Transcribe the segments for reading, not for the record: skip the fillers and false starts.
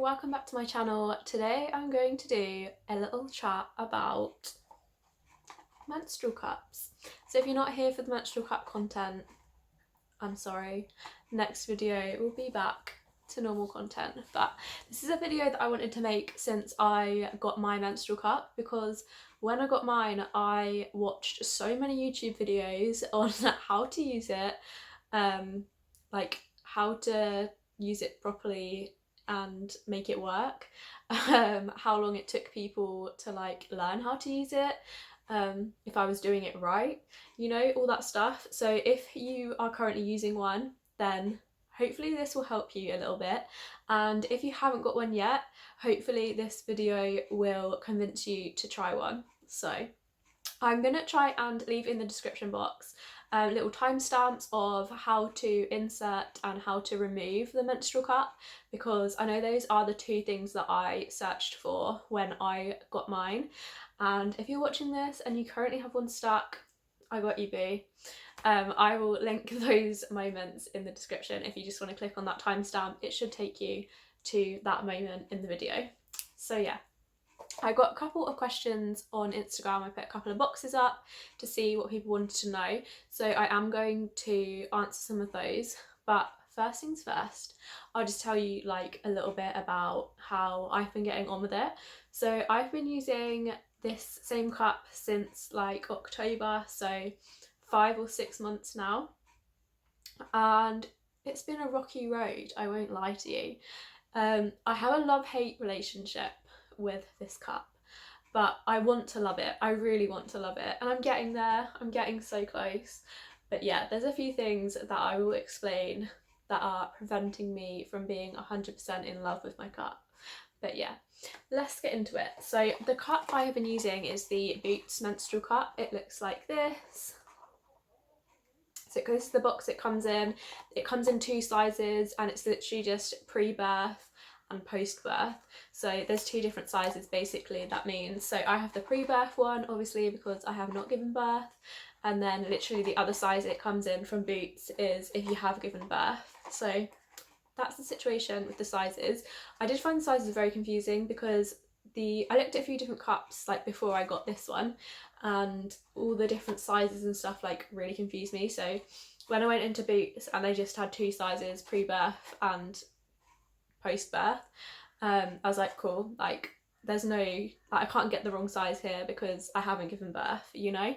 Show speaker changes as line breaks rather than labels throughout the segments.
welcome back to my channel. Today I'm going to do a little chat about menstrual cups. So if you're not here for the menstrual cup content, I'm sorry. Next video will be back to normal content, but this is a video that I wanted to make since I got my menstrual cup, because when I got mine I watched so many YouTube videos on how to use it, like how to use it properly and make it work, how long it took people to like learn how to use it, if I was doing it right, you know, all that stuff. So if you are currently using one, then hopefully this will help you a little bit, and if you haven't got one yet, hopefully this video will convince you to try one. So I'm gonna try and leave in the description box little timestamps of how to insert and how to remove the menstrual cup, because I know those are the two things that I searched for when I got mine. And if you're watching this and you currently have one stuck, I got you, boo. I will link those moments in the description. If you just want to click on that timestamp, it should take you to that moment in the video. So yeah, I got a couple of questions on Instagram. I put a couple of boxes up to see what people wanted to know, so I am going to answer some of those. But first things first, I'll just tell you like a little bit about how I've been getting on with it. So I've been using this same cup since like October, so 5 or 6 months now, and it's been a rocky road, I won't lie to you. I have a love-hate relationship with this cup, but I want to love it. I really want to love it, and I'm getting there. I'm getting so close. But yeah, there's a few things that I will explain that are preventing me from being 100% in love with my cup. But yeah, let's get into it. So the cup I have been using is the Boots menstrual cup. It looks like this. So this is the box it comes in. It comes in 2 sizes, and it's literally just pre-birth and post-birth. So there's 2 different sizes basically, that means. So I have the pre-birth one, obviously, because I have not given birth, and then literally the other size it comes in from Boots is if you have given birth. So that's the situation with the sizes. I did find the sizes very confusing because I looked at a few different cups like before I got this one, and all the different sizes and stuff like really confused me. So when I went into Boots and they just had 2 sizes, pre-birth and post-birth, I was like, cool, like there's no, like, I can't get the wrong size here because I haven't given birth, you know.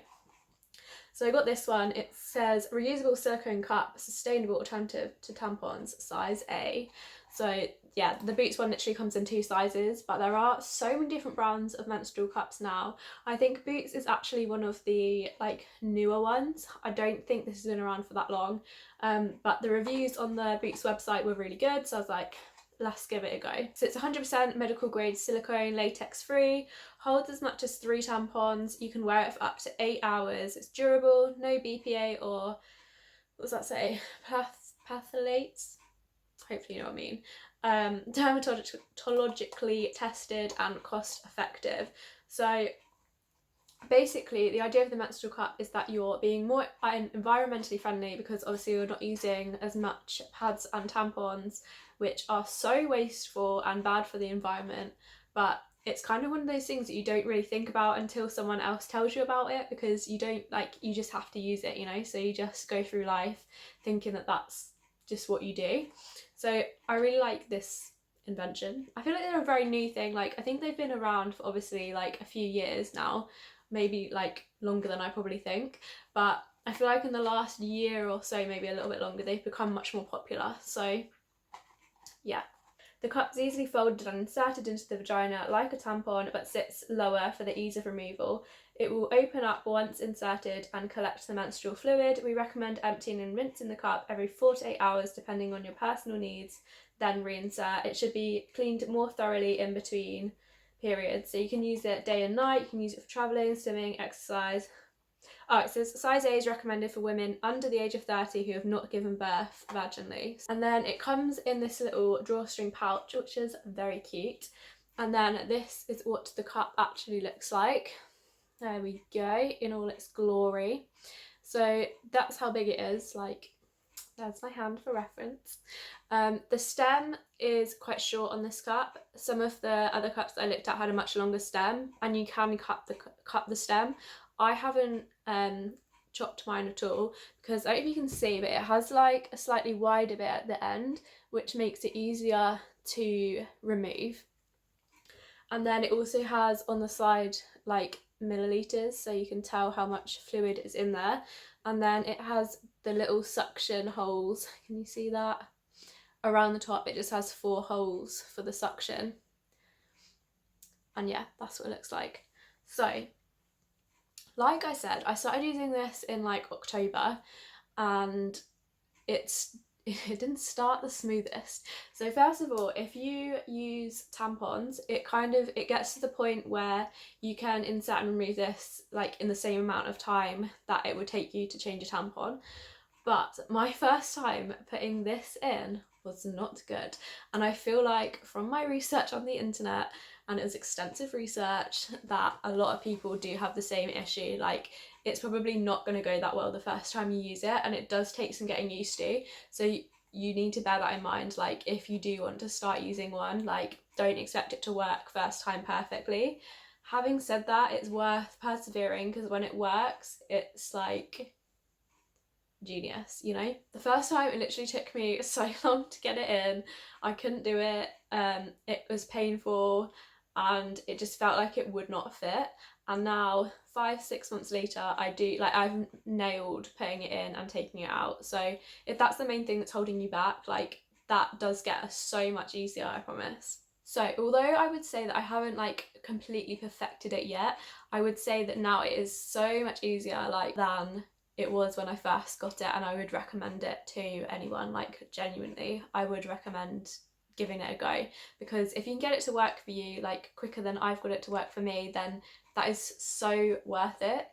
So I got this one. It says reusable silicone cup, sustainable alternative to tampons, size A. So yeah, the Boots one literally comes in 2 sizes, but there are so many different brands of menstrual cups now. I think Boots is actually one of the like newer ones. I don't think this has been around for that long, but the reviews on the Boots website were really good, so I was like, let's give it a go. So it's 100% medical grade silicone, latex free, holds as much as 3 tampons, you can wear it for up to 8 hours, it's durable, no BPA or, what does that say, phthalates? Hopefully you know what I mean. Dermatologically tested and cost effective. So basically the idea of the menstrual cup is that you're being more environmentally friendly, because obviously you're not using as much pads and tampons, which are so wasteful and bad for the environment. But it's kind of one of those things that you don't really think about until someone else tells you about it, because you don't, like, you just have to use it, you know, so you just go through life thinking that that's just what you do. So I really like this invention. I feel like they're a very new thing. Like, I think they've been around for obviously like a few years now, maybe like longer than I probably think, but I feel like in the last year or so, maybe a little bit longer, they've become much more popular. So yeah. The cup's easily folded and inserted into the vagina like a tampon, but sits lower for the ease of removal. It will open up once inserted and collect the menstrual fluid. We recommend emptying and rinsing the cup every 4 to 8 hours depending on your personal needs, then reinsert. It should be cleaned more thoroughly in between periods. So you can use it day and night, you can use it for travelling, swimming, exercise. Oh, it says size A is recommended for women under the age of 30 who have not given birth vaginally. And then it comes in this little drawstring pouch, which is very cute. And then this is what the cup actually looks like. There we go, in all its glory. So that's how big it is. Like, There's my hand for reference. The stem is quite short on this cup. Some of the other cups that I looked at had a much longer stem, and you can cut the stem. I haven't chopped mine at all because I don't know if you can see, but it has like a slightly wider bit at the end, which makes it easier to remove. And then it also has on the side like milliliters, so you can tell how much fluid is in there. And then it has the little suction holes, can you see that? Around the top it just has 4 holes for the suction. And yeah, that's what it looks like. So like I said, I started using this in like October, and it didn't start the smoothest. So first of all, if you use tampons, it gets to the point where you can insert and remove this like in the same amount of time that it would take you to change a tampon. But my first time putting this in was not good, and I feel like from my research on the internet, and it was extensive research, that a lot of people do have the same issue. Like, it's probably not going to go that well the first time you use it, and it does take some getting used to. So you need to bear that in mind. Like, if you do want to start using one, like, don't expect it to work first time perfectly. Having said that, it's worth persevering, because when it works, it's like genius, you know? The first time it literally took me so long to get it in. I couldn't do it. It was painful, and it just felt like it would not fit. And now 5-6 months later, I've nailed putting it in and taking it out. So if that's the main thing that's holding you back, like, that does get us so much easier, I promise. So although I would say that I haven't like completely perfected it yet, I would say that now it is so much easier like than it was when I first got it, and I would recommend it to anyone. Like, genuinely, I would recommend giving it a go, because if you can get it to work for you like quicker than I've got it to work for me, then that is so worth it.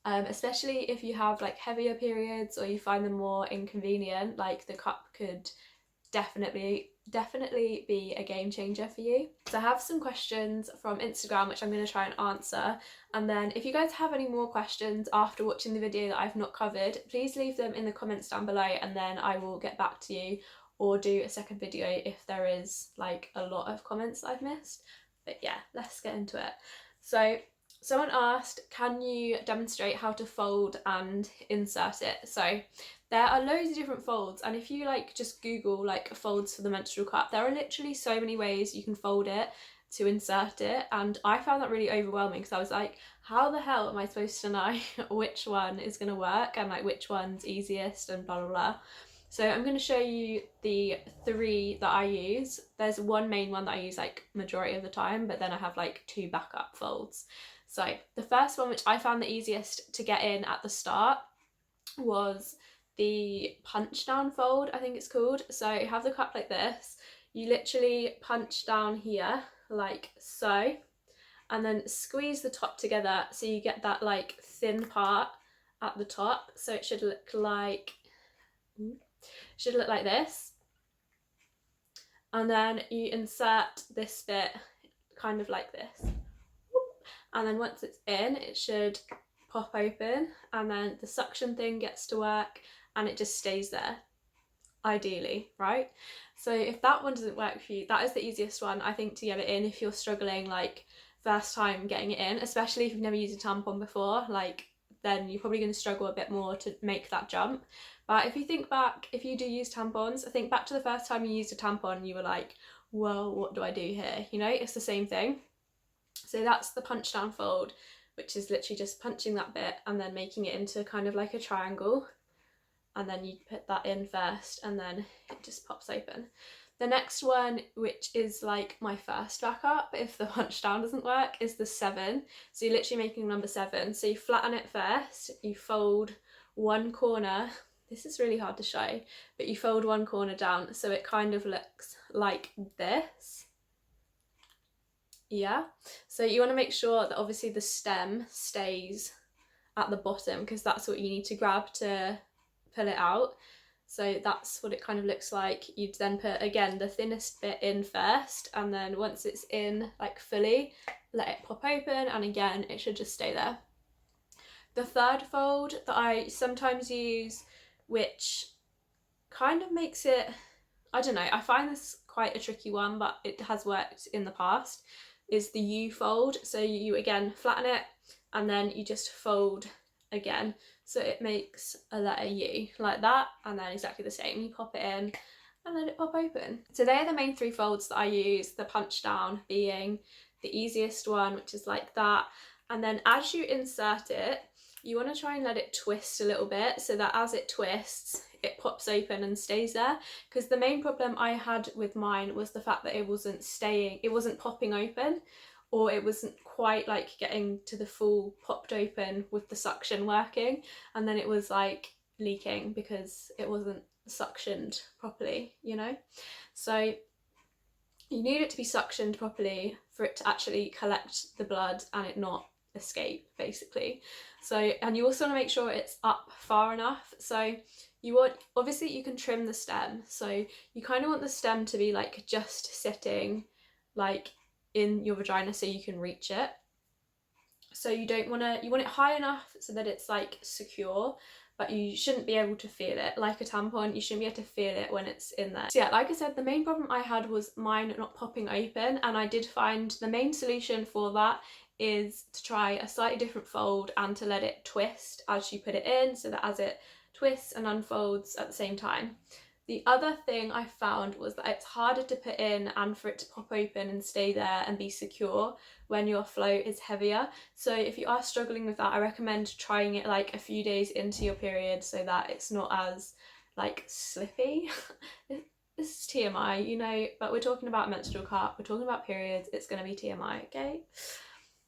Especially if you have like heavier periods or you find them more inconvenient, like the cup could definitely be a game changer for you. So I have some questions from Instagram which I'm going to try and answer, and then if you guys have any more questions after watching the video that I've not covered, please leave them in the comments down below, and then I will get back to you or do a second video if there is like a lot of comments that I've missed. But yeah, let's get into it. So someone asked, can you demonstrate how to fold and insert it? So there are loads of different folds, and if you like just Google like folds for the menstrual cup, there are literally so many ways you can fold it to insert it, and I found that really overwhelming, because I was like, how the hell am I supposed to know which one is going to work and like which one's easiest and blah blah blah. So I'm going to show you the 3 that I use. There's one main one that I use like majority of the time, but then I have like 2 backup folds. So the first one, which I found the easiest to get in at the start, was the punch down fold, I think it's called. So you have the cup like this, you literally punch down here like so, and then squeeze the top together so you get that like thin part at the top. So it should look like this, and then you insert this bit kind of like this, and then once it's in, it should pop open, and then the suction thing gets to work and it just stays there, ideally, right? So if that one doesn't work for you, that is the easiest one I think to get it in if you're struggling like first time getting it in, especially if you've never used a tampon before. Like, then you're probably going to struggle a bit more to make that jump. But if you think back, if you do use tampons, think back to the first time you used a tampon and you were like, well, what do I do here? You know, it's the same thing. So that's the punch down fold, which is literally just punching that bit and then making it into kind of like a triangle, and then you put that in first and then it just pops open. The next one, which is like my first backup if the punch down doesn't work, is the 7. So you're literally making number 7. So you flatten it first, you fold one corner, this is really hard to show, but you fold one corner down so it kind of looks like this. Yeah, so you want to make sure that obviously the stem stays at the bottom, because that's what you need to grab to pull it out. So that's what it kind of looks like. You'd then put, again, the thinnest bit in first, and then once it's in like fully, let it pop open, and again it should just stay there. The third fold that I sometimes use, which kind of makes it, I don't know, I find this quite a tricky one, but it has worked in the past, is the U fold. So you again flatten it and then you just fold again, so it makes a letter U like that, and then exactly the same, you pop it in and let it pop open. So they're the main 3 folds that I use, the punch down being the easiest one, which is like that. And then as you insert it, you want to try and let it twist a little bit, so that as it twists, it pops open and stays there. Because the main problem I had with mine was the fact that it wasn't popping open, or it wasn't quite like getting to the full popped open with the suction working, and then it was like leaking because it wasn't suctioned properly, you know? So you need it to be suctioned properly for it to actually collect the blood and it not escape, basically. So, and you also want to make sure it's up far enough. So you want, obviously you can trim the stem, so you kind of want the stem to be like just sitting like in your vagina so you can reach it. So you want it high enough so that it's like secure, but you shouldn't be able to feel it. Like a tampon, you shouldn't be able to feel it when it's in there. So yeah, like I said, the main problem I had was mine not popping open, and I did find the main solution for that is to try a slightly different fold and to let it twist as you put it in, so that as it twists and unfolds at the same time. The other thing I found was that it's harder to put in and for it to pop open and stay there and be secure when your flow is heavier. So if you are struggling with that, I recommend trying it like a few days into your period so that it's not as like slippy. This is TMI, you know, but we're talking about menstrual cup, we're talking about periods, it's going to be TMI, okay?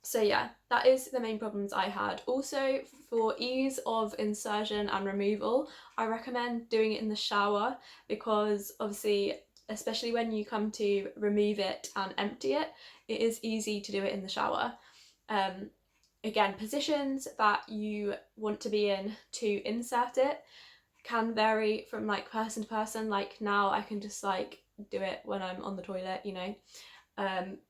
So yeah, that is the main problems I had. Also, for ease of insertion and removal, I recommend doing it in the shower, because obviously, especially when you come to remove it and empty it, it is easy to do it in the shower. Again, positions that you want to be in to insert it can vary from like person to person. Like now I can just like do it when I'm on the toilet, you know.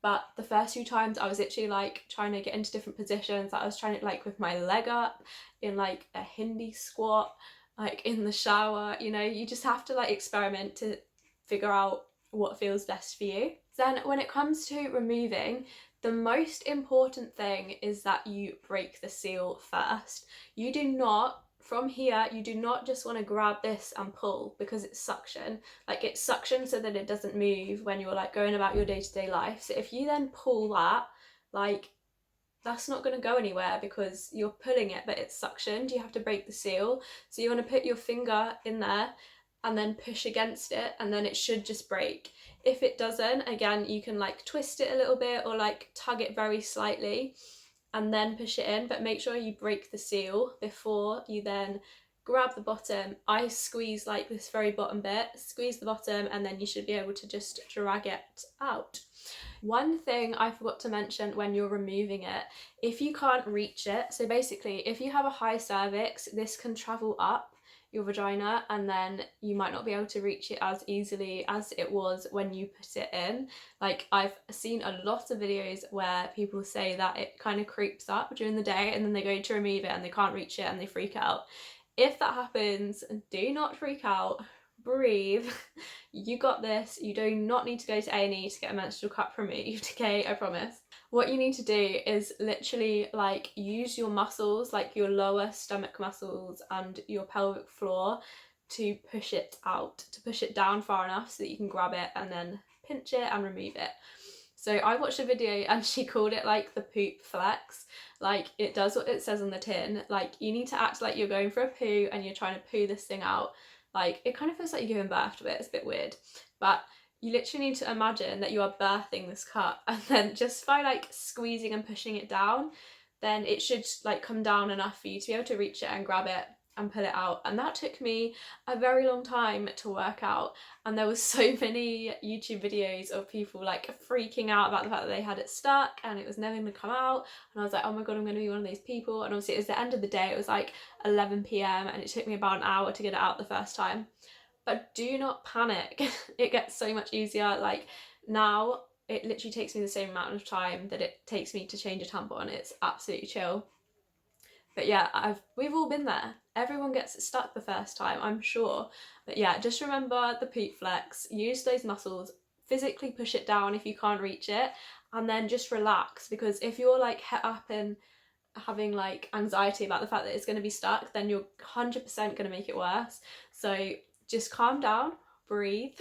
But the first few times I was literally like trying to get into different positions. I was trying it like with my leg up, in like a Hindi squat, like in the shower, you know. You just have to like experiment to figure out what feels best for you. Then when it comes to removing, the most important thing is that you break the seal first. You do not, from here, you do not just want to grab this and pull because it's suction. Like it's suction so that it doesn't move when you're like going about your day-to-day life. So if you then pull that, like that's not going to go anywhere because you're pulling it but it's suctioned. You have to break the seal. So you want to put your finger in there and then push against it, and then it should just break. If it doesn't, again, you can like twist it a little bit or like tug it very slightly and then push it in, but make sure you break the seal before you then grab the bottom. I squeeze like this very bottom bit, squeeze the bottom, and then you should be able to just drag it out. One thing I forgot to mention when you're removing it, if you can't reach it, so basically if you have a high cervix, this can travel up your vagina and then you might not be able to reach it as easily as it was when you put it in. Like I've seen a lot of videos where people say that it kind of creeps up during the day and then they go to remove it and they can't reach it and they freak out. If that happens, do not freak out. Breathe. You got this. You do not need to go to A&E to get a menstrual cup removed, okay? I promise. What you need to do is literally like use your muscles, like your lower stomach muscles and your pelvic floor, to push it out, to push it down far enough so that you can grab it and then pinch it and remove it. So I watched a video and she called it like the poop flex. Like it does what it says on the tin. Like you need to act like you're going for a poo and you're trying to poo this thing out. Like it kind of feels like you're giving birth to it. It's a bit weird, but you literally need to imagine that you are birthing this cup, and then just by like squeezing and pushing it down, then it should like come down enough for you to be able to reach it and grab it and pull it out. And that took me a very long time to work out, and there was so many YouTube videos of people like freaking out about the fact that they had it stuck and it was never going to come out, and I was like, oh my god, I'm going to be one of those people. And obviously it was the end of the day, it was like 11 p.m. and it took me about an hour to get it out the first time. But do not panic. It gets so much easier. Like now it literally takes me the same amount of time that it takes me to change a tampon. It's absolutely chill. But yeah, we've all been there. everyone gets it stuck the first time, I'm sure. But yeah, just remember the poop flex, use those muscles, physically push it down if you can't reach it, and then just relax, because if you're like het up and having like anxiety about the fact that it's going to be stuck, then you're 100% going to make it worse. So just calm down, breathe,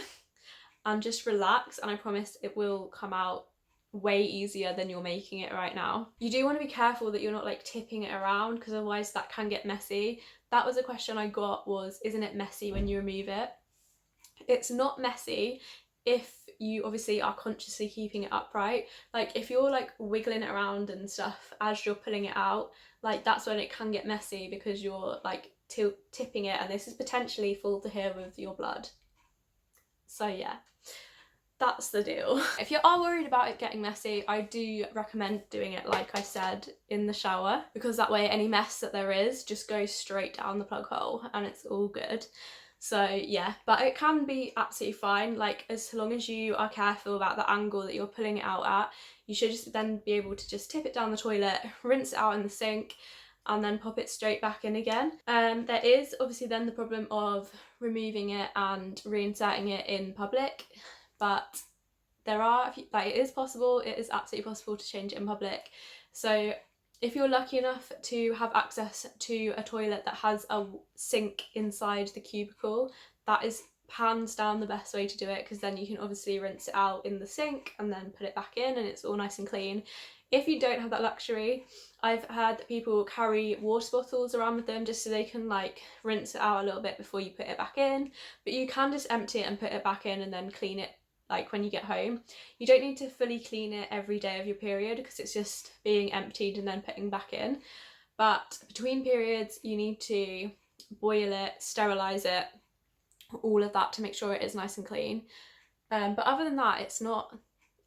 and just relax, and I promise it will come out way easier than you're making it right now. You do want to be careful that you're not like tipping it around, because otherwise that can get messy. That was a question I got, was isn't it messy when you remove it? It's not messy if you obviously are consciously keeping it upright. Like if you're like wiggling it around and stuff as you're pulling it out, like that's when it can get messy, because you're like tipping it, and this is potentially full to here with your blood. So yeah, that's the deal. If you are worried about it getting messy, I do recommend doing it, like I said, in the shower, because that way any mess that there is just goes straight down the plug hole and it's all good. So yeah, but it can be absolutely fine, like as long as you are careful about the angle that you're pulling it out at. You should just then be able to just tip it down the toilet, rinse it out in the sink, and then pop it straight back in again. There is obviously then the problem of removing it and reinserting it in public, but there are, like, it is possible, it is absolutely possible to change it in public. So if you're lucky enough to have access to a toilet that has a sink inside the cubicle, that is hands down the best way to do it, because then you can obviously rinse it out in the sink and then put it back in and it's all nice and clean. If you don't have that luxury, I've heard that people carry water bottles around with them just so they can like rinse it out a little bit before you put it back in, but you can just empty it and put it back in and then clean it like when you get home. You don't need to fully clean it every day of your period, because it's just being emptied and then putting back in. But between periods you need to boil it, sterilise it, all of that to make sure it is nice and clean. But other than that, it's not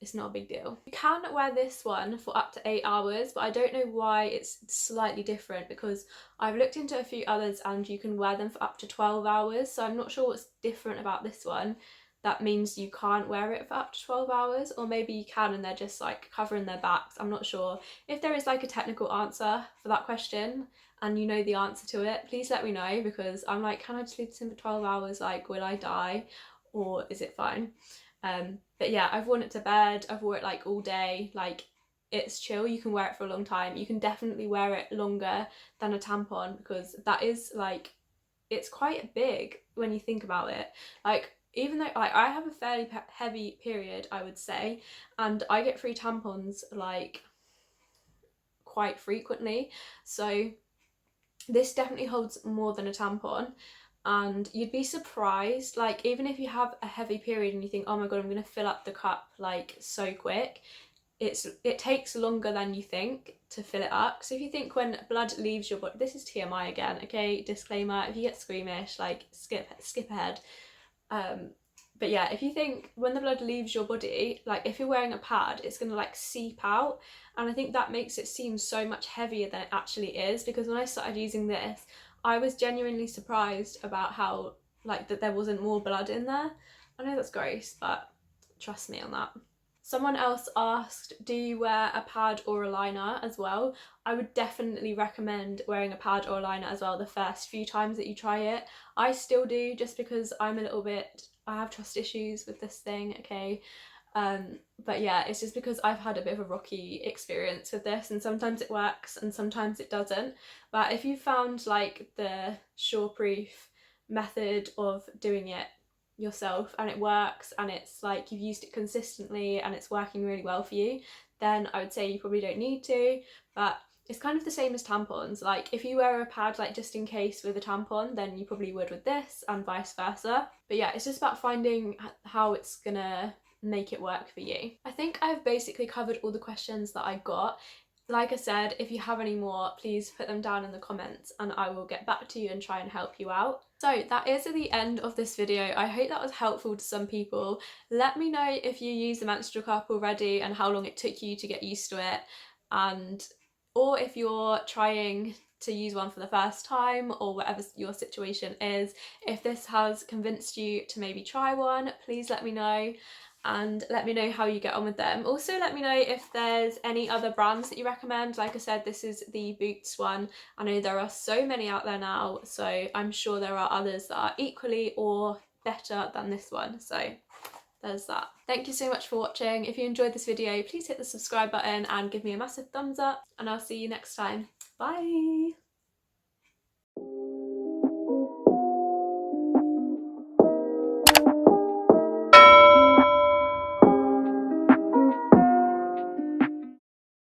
a big deal. You can wear this one for up to 8 hours, but I don't know why it's slightly different, because I've looked into a few others and you can wear them for up to 12 hours. So I'm not sure what's different about this one that means you can't wear it for up to 12 hours, or maybe you can and they're just like covering their backs. I'm not sure. If there is like a technical answer for that question and you know the answer to it, please let me know, because I'm like, can I just leave this in for 12 hours? Like, will I die or is it fine? But yeah, I've worn it to bed, I've worn it like all day, like it's chill. You can wear it for a long time. You can definitely wear it longer than a tampon, because that is like, it's quite big when you think about it. Like, even though like I have a fairly heavy period, I would say, and I get free tampons like quite frequently, so this definitely holds more than a tampon. And you'd be surprised, like even if you have a heavy period and you think, oh my god, I'm gonna fill up the cup like so quick, it takes longer than you think to fill it up. So if you think when blood leaves your body, this is TMI again, okay, disclaimer, if you get squeamish, like skip ahead. But yeah, if you think when the blood leaves your body, like if you're wearing a pad, it's gonna like seep out, and I think that makes it seem so much heavier than it actually is, because when I started using this, I was genuinely surprised about how like that there wasn't more blood in there. I know that's gross, but trust me on that. Someone else asked, do you wear a pad or a liner as well? I would definitely recommend wearing a pad or a liner as well the first few times that you try it. I still do, just because I have trust issues with this thing, okay? But yeah, it's just because I've had a bit of a rocky experience with this, and sometimes it works and sometimes it doesn't. But if you found like the Sureproof method of doing it yourself and it works, and it's like you've used it consistently and it's working really well for you, then I would say you probably don't need to. But it's kind of the same as tampons. Like if you wear a pad like just in case with a tampon, then you probably would with this, and vice versa. But yeah, it's just about finding how it's gonna make it work for you. I think I've basically covered all the questions that I got. Like I said, if you have any more, please put them down in the comments and I will get back to you and try and help you out. So that is the end of this video. I hope that was helpful to some people. Let me know if you use the menstrual cup already and how long it took you to get used to it, or if you're trying to use one for the first time, or whatever your situation is. If this has convinced you to maybe try one, please let me know. and let me know how you get on with them. Also let me know if there's any other brands that you recommend. Like I said, this is the Boots one. I know there are so many out there now, so I'm sure there are others that are equally or better than this one, so there's that. Thank you so much for watching. If you enjoyed this video, please hit the subscribe button and give me a massive thumbs up, and I'll see you next time. Bye!